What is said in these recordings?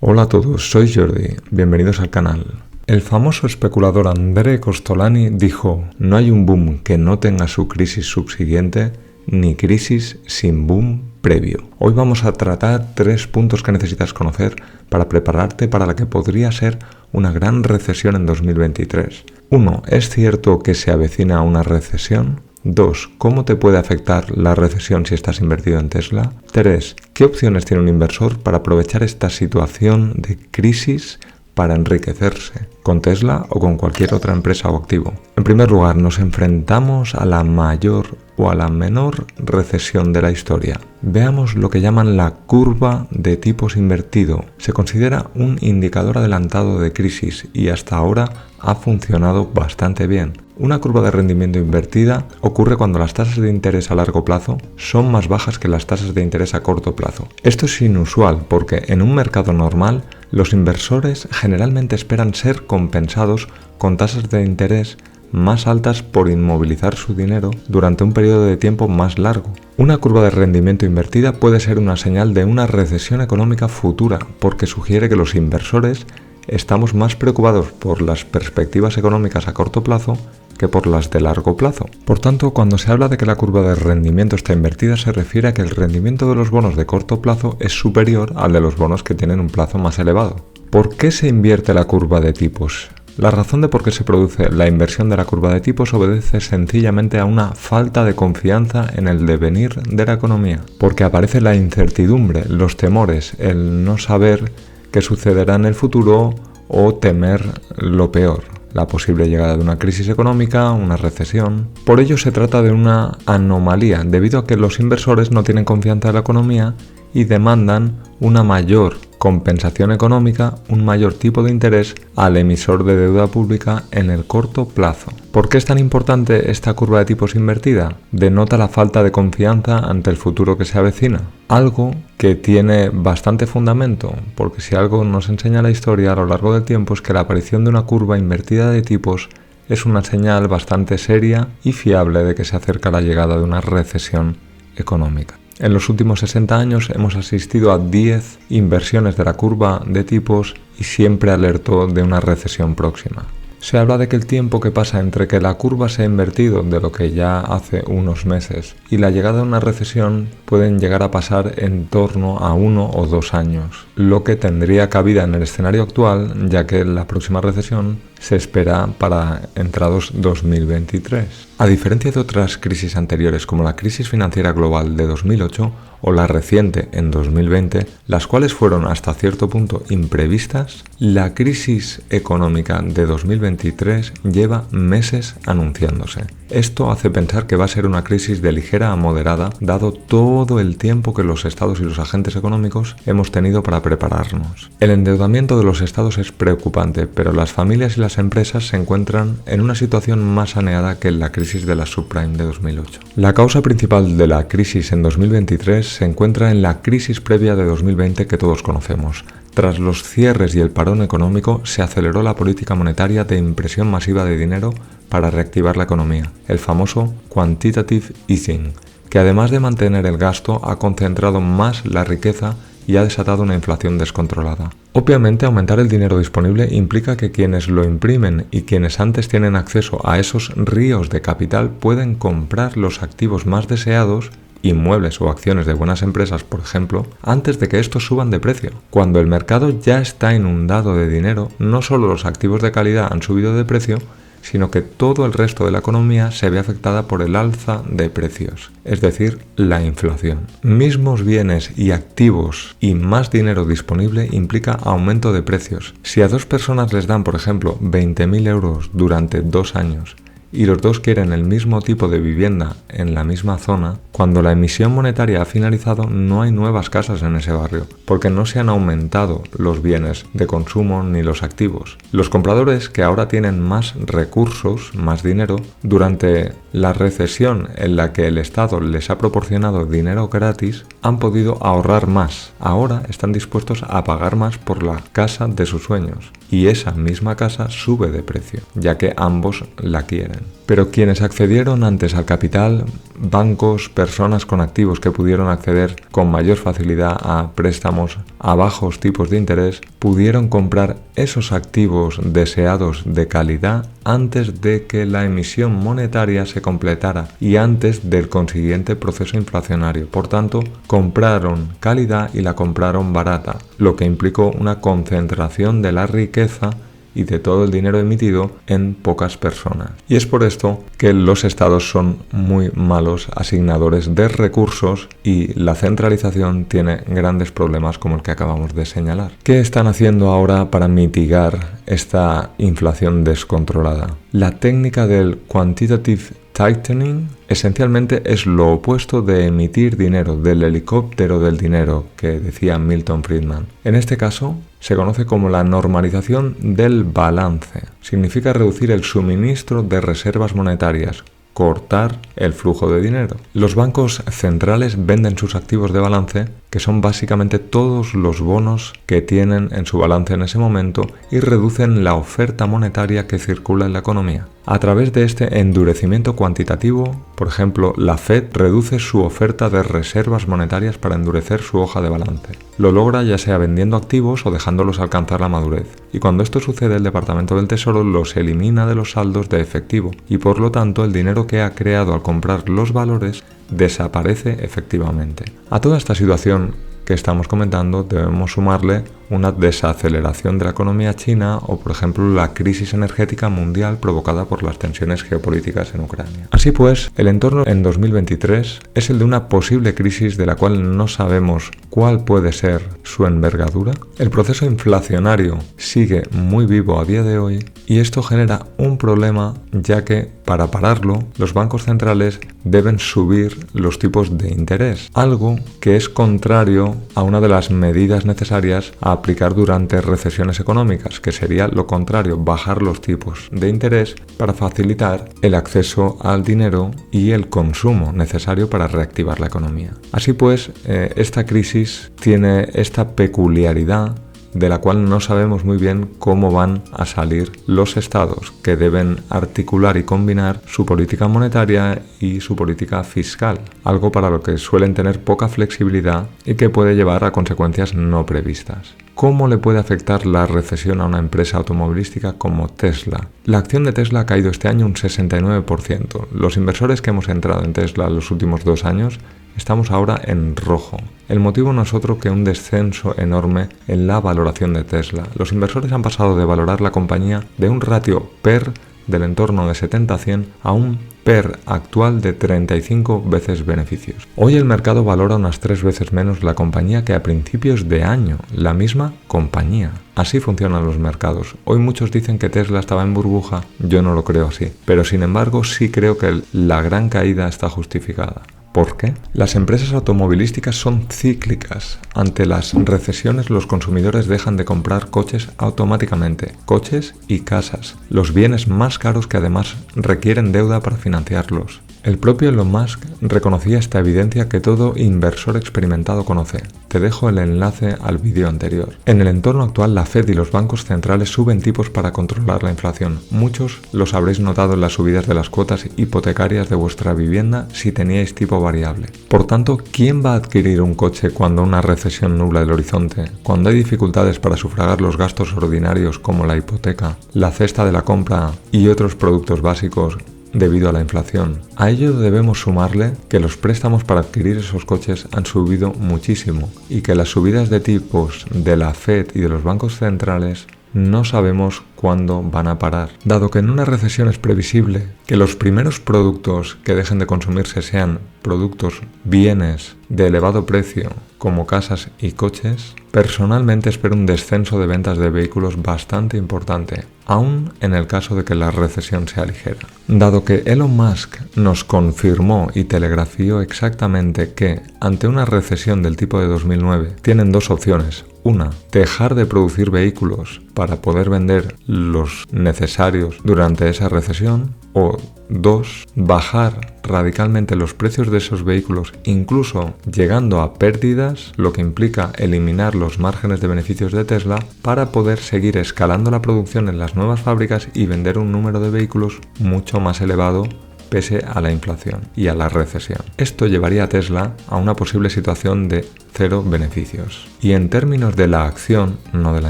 Hola a todos, soy Jordi, bienvenidos al canal. El famoso especulador André Costolani dijo: no hay un boom que no tenga su crisis subsiguiente, ni crisis sin boom previo. Hoy vamos a tratar 3 puntos que necesitas conocer para prepararte para la que podría ser una gran recesión en 2023. 1. ¿Es cierto que se avecina una recesión? 2. ¿Cómo te puede afectar la recesión si estás invertido en Tesla? 3. ¿Qué opciones tiene un inversor para aprovechar esta situación de crisis para enriquecerse, con Tesla o con cualquier otra empresa o activo? En primer lugar, nos enfrentamos a la mayor o a la menor recesión de la historia. Veamos lo que llaman la curva de tipos invertido. Se considera un indicador adelantado de crisis y hasta ahora ha funcionado bastante bien. Una curva de rendimiento invertida ocurre cuando las tasas de interés a largo plazo son más bajas que las tasas de interés a corto plazo. Esto es inusual porque en un mercado normal los inversores generalmente esperan ser compensados con tasas de interés más altas por inmovilizar su dinero durante un periodo de tiempo más largo. Una curva de rendimiento invertida puede ser una señal de una recesión económica futura porque sugiere que los inversores estamos más preocupados por las perspectivas económicas a corto plazo que por las de largo plazo. Por tanto, cuando se habla de que la curva de rendimiento está invertida, se refiere a que el rendimiento de los bonos de corto plazo es superior al de los bonos que tienen un plazo más elevado. ¿Por qué se invierte la curva de tipos? La razón de por qué se produce la inversión de la curva de tipos obedece sencillamente a una falta de confianza en el devenir de la economía, porque aparece la incertidumbre, los temores, el no saber qué sucederá en el futuro o temer lo peor, la posible llegada de una crisis económica, una recesión. Por ello se trata de una anomalía, debido a que los inversores no tienen confianza en la economía y demandan una mayor compensación económica, un mayor tipo de interés al emisor de deuda pública en el corto plazo. ¿Por qué es tan importante esta curva de tipos invertida? Denota la falta de confianza ante el futuro que se avecina. Algo que tiene bastante fundamento, porque si algo nos enseña la historia a lo largo del tiempo es que la aparición de una curva invertida de tipos es una señal bastante seria y fiable de que se acerca la llegada de una recesión económica. En los últimos 60 años hemos asistido a 10 inversiones de la curva de tipos y siempre alertó de una recesión próxima. Se habla de que el tiempo que pasa entre que la curva se ha invertido de lo que ya hace unos meses y la llegada de una recesión pueden llegar a pasar en torno a 1 o 2 años, lo que tendría cabida en el escenario actual, ya que la próxima recesión se espera para entrados 2023. A diferencia de otras crisis anteriores como la crisis financiera global de 2008 o la reciente en 2020, las cuales fueron hasta cierto punto imprevistas, la crisis económica de 2023 lleva meses anunciándose. Esto hace pensar que va a ser una crisis de ligera a moderada, dado todo el tiempo que los estados y los agentes económicos hemos tenido para prepararnos. El endeudamiento de los estados es preocupante, pero las familias y las empresas se encuentran en una situación más saneada que en la crisis de la subprime de 2008. La causa principal de la crisis en 2023 se encuentra en la crisis previa de 2020 que todos conocemos. Tras los cierres y el parón económico, se aceleró la política monetaria de impresión masiva de dinero para reactivar la economía, el famoso quantitative easing, que además de mantener el gasto, ha concentrado más la riqueza y ha desatado una inflación descontrolada. Obviamente, aumentar el dinero disponible implica que quienes lo imprimen y quienes antes tienen acceso a esos ríos de capital pueden comprar los activos más deseados, inmuebles o acciones de buenas empresas, por ejemplo, antes de que estos suban de precio. Cuando el mercado ya está inundado de dinero, no solo los activos de calidad han subido de precio, sino que todo el resto de la economía se ve afectada por el alza de precios, es decir, la inflación. Mismos bienes y activos y más dinero disponible implica aumento de precios. Si a 2 personas les dan, por ejemplo, 20.000 euros durante 2 años, y los dos quieren el mismo tipo de vivienda en la misma zona, cuando la emisión monetaria ha finalizado no hay nuevas casas en ese barrio, porque no se han aumentado los bienes de consumo ni los activos. Los compradores, que ahora tienen más recursos, más dinero, durante la recesión en la que el Estado les ha proporcionado dinero gratis, han podido ahorrar más. Ahora están dispuestos a pagar más por la casa de sus sueños. y esa misma casa sube de precio, ya que ambos la quieren. Pero quienes accedieron antes al capital, bancos, personas con activos que pudieron acceder con mayor facilidad a préstamos a bajos tipos de interés, pudieron comprar esos activos deseados de calidad antes de que la emisión monetaria se completara y antes del consiguiente proceso inflacionario. Por tanto, compraron calidad y la compraron barata, lo que implicó una concentración de la riqueza y de todo el dinero emitido en pocas personas. Y es por esto que los estados son muy malos asignadores de recursos y la centralización tiene grandes problemas como el que acabamos de señalar. ¿Qué están haciendo ahora para mitigar esta inflación descontrolada? La técnica del quantitative tightening esencialmente es lo opuesto de emitir dinero, del helicóptero del dinero que decía Milton Friedman. En este caso se conoce como la normalización del balance. Significa reducir el suministro de reservas monetarias, cortar el flujo de dinero. Los bancos centrales venden sus activos de balance, que son básicamente todos los bonos que tienen en su balance en ese momento, y reducen la oferta monetaria que circula en la economía. A través de este endurecimiento cuantitativo, por ejemplo, la Fed reduce su oferta de reservas monetarias para endurecer su hoja de balance. Lo logra ya sea vendiendo activos o dejándolos alcanzar la madurez. Y cuando esto sucede, el Departamento del Tesoro los elimina de los saldos de efectivo y por lo tanto el dinero que ha creado al comprar los valores desaparece efectivamente. A toda esta situación que estamos comentando debemos sumarle una desaceleración de la economía china o, por ejemplo, la crisis energética mundial provocada por las tensiones geopolíticas en Ucrania. Así pues, el entorno en 2023 es el de una posible crisis de la cual no sabemos cuál puede ser su envergadura. El proceso inflacionario sigue muy vivo a día de hoy y esto genera un problema, ya que para pararlo los bancos centrales deben subir los tipos de interés, algo que es contrario a una de las medidas necesarias a aplicar durante recesiones económicas, que sería lo contrario, bajar los tipos de interés para facilitar el acceso al dinero y el consumo necesario para reactivar la economía. Así pues, esta crisis tiene esta peculiaridad de la cual no sabemos muy bien cómo van a salir los estados, que deben articular y combinar su política monetaria y su política fiscal, algo para lo que suelen tener poca flexibilidad y que puede llevar a consecuencias no previstas. ¿Cómo le puede afectar la recesión a una empresa automovilística como Tesla? La acción de Tesla ha caído este año un 69%. Los inversores que hemos entrado en Tesla los últimos 2 años estamos ahora en rojo. El motivo no es otro que un descenso enorme en la valoración de Tesla. Los inversores han pasado de valorar la compañía de un ratio PER del entorno de 70 a 100 a un PER actual de 35 veces beneficios. Hoy el mercado valora unas 3 veces menos la compañía que a principios de año, la misma compañía. Así funcionan los mercados. Hoy muchos dicen que Tesla estaba en burbuja, yo no lo creo así, pero sin embargo sí creo que la gran caída está justificada. ¿Por qué? Las empresas automovilísticas son cíclicas. Ante las recesiones, los consumidores dejan de comprar coches automáticamente, coches y casas, los bienes más caros que además requieren deuda para financiarlos. El propio Elon Musk reconocía esta evidencia que todo inversor experimentado conoce. Te dejo el enlace al vídeo anterior. En el entorno actual, la Fed y los bancos centrales suben tipos para controlar la inflación. Muchos los habréis notado en las subidas de las cuotas hipotecarias de vuestra vivienda si teníais tipo variable. Por tanto, ¿quién va a adquirir un coche cuando una recesión nubla el horizonte? Cuando hay dificultades para sufragar los gastos ordinarios como la hipoteca, la cesta de la compra y otros productos básicos debido a la inflación. A ello debemos sumarle que los préstamos para adquirir esos coches han subido muchísimo y que las subidas de tipos de la Fed y de los bancos centrales no sabemos cuándo van a parar. Dado que en una recesión es previsible que los primeros productos que dejen de consumirse sean productos, bienes de elevado precio como casas y coches, personalmente espero un descenso de ventas de vehículos bastante importante, aún en el caso de que la recesión sea ligera. Dado que Elon Musk nos confirmó y telegrafió exactamente que ante una recesión del tipo de 2009 tienen 2 opciones. Una, dejar de producir vehículos para poder vender los necesarios durante esa recesión. O 2, bajar radicalmente los precios de esos vehículos, incluso llegando a pérdidas, lo que implica eliminar los márgenes de beneficios de Tesla para poder seguir escalando la producción en las nuevas fábricas y vender un número de vehículos mucho más elevado pese a la inflación y a la recesión. Esto llevaría a Tesla a una posible situación de cero beneficios. Y en términos de la acción, no de la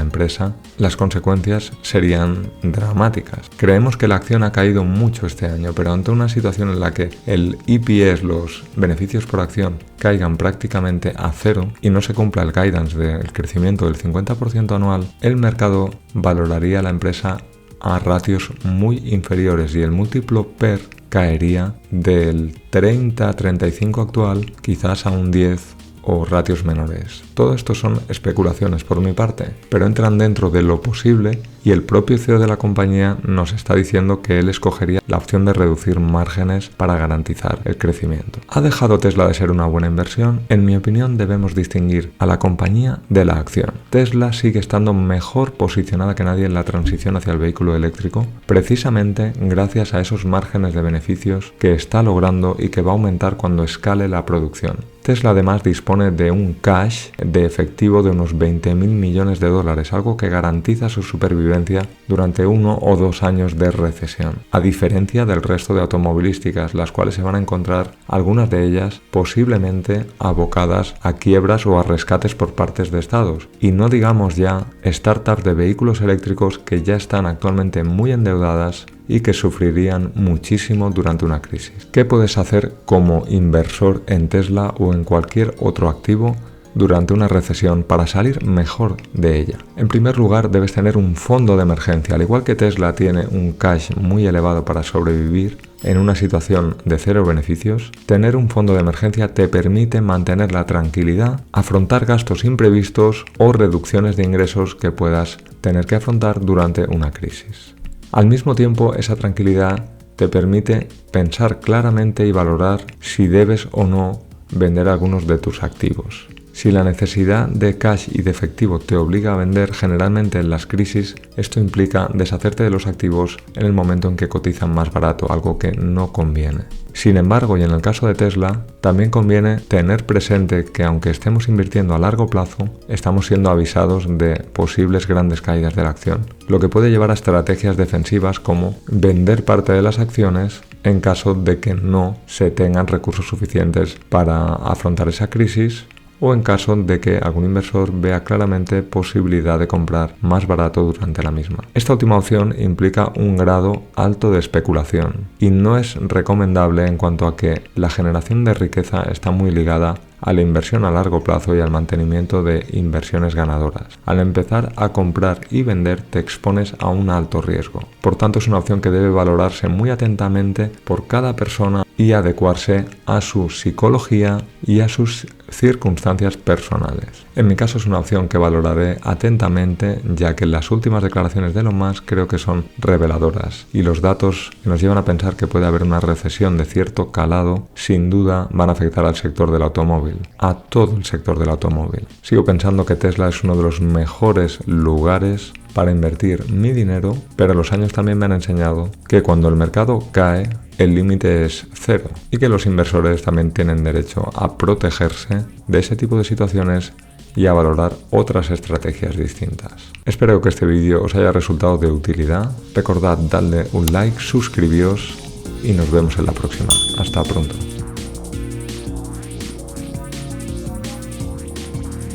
empresa, las consecuencias serían dramáticas. Creemos que la acción ha caído mucho este año, pero ante una situación en la que el EPS, los beneficios por acción, caigan prácticamente a cero y no se cumpla el guidance del crecimiento del 50% anual, el mercado valoraría a la empresa a ratios muy inferiores y el múltiplo PER caería del 30-35 actual quizás a un 10 o ratios menores. Todo esto son especulaciones por mi parte, pero entran dentro de lo posible y el propio CEO de la compañía nos está diciendo que él escogería la opción de reducir márgenes para garantizar el crecimiento. ¿Ha dejado Tesla de ser una buena inversión? En mi opinión debemos distinguir a la compañía de la acción. Tesla sigue estando mejor posicionada que nadie en la transición hacia el vehículo eléctrico, precisamente gracias a esos márgenes de beneficios que está logrando y que va a aumentar cuando escale la producción. Tesla además dispone de un cash de efectivo de unos 20.000 millones de dólares, algo que garantiza su supervivencia durante 1 o 2 años de recesión, a diferencia del resto de automovilísticas, las cuales se van a encontrar, algunas de ellas, posiblemente abocadas a quiebras o a rescates por partes de estados. Y no digamos ya startups de vehículos eléctricos que ya están actualmente muy endeudadas y que sufrirían muchísimo durante una crisis. ¿Qué puedes hacer como inversor en Tesla o en cualquier otro activo durante una recesión para salir mejor de ella? En primer lugar, debes tener un fondo de emergencia. Al igual que Tesla tiene un cash muy elevado para sobrevivir en una situación de cero beneficios, tener un fondo de emergencia te permite mantener la tranquilidad, afrontar gastos imprevistos o reducciones de ingresos que puedas tener que afrontar durante una crisis. Al mismo tiempo, esa tranquilidad te permite pensar claramente y valorar si debes o no vender algunos de tus activos. Si la necesidad de cash y de efectivo te obliga a vender, generalmente en las crisis, esto implica deshacerte de los activos en el momento en que cotizan más barato, algo que no conviene. Sin embargo, y en el caso de Tesla, también conviene tener presente que aunque estemos invirtiendo a largo plazo, estamos siendo avisados de posibles grandes caídas de la acción, lo que puede llevar a estrategias defensivas como vender parte de las acciones en caso de que no se tengan recursos suficientes para afrontar esa crisis, o en caso de que algún inversor vea claramente posibilidad de comprar más barato durante la misma. Esta última opción implica un grado alto de especulación y no es recomendable en cuanto a que la generación de riqueza está muy ligada a la inversión a largo plazo y al mantenimiento de inversiones ganadoras. Al empezar a comprar y vender te expones a un alto riesgo. Por tanto, es una opción que debe valorarse muy atentamente por cada persona y adecuarse a su psicología y a sus circunstancias personales. En mi caso es una opción que valoraré atentamente, ya que las últimas declaraciones de Elon Musk creo que son reveladoras y los datos que nos llevan a pensar que puede haber una recesión de cierto calado sin duda van a afectar al sector del automóvil, a todo el sector del automóvil. Sigo pensando que Tesla es uno de los mejores lugares para invertir mi dinero, pero los años también me han enseñado que cuando el mercado cae, el límite es cero y que los inversores también tienen derecho a protegerse de ese tipo de situaciones y a valorar otras estrategias distintas. Espero que este vídeo os haya resultado de utilidad. Recordad darle un like, suscribíos y nos vemos en la próxima. Hasta pronto.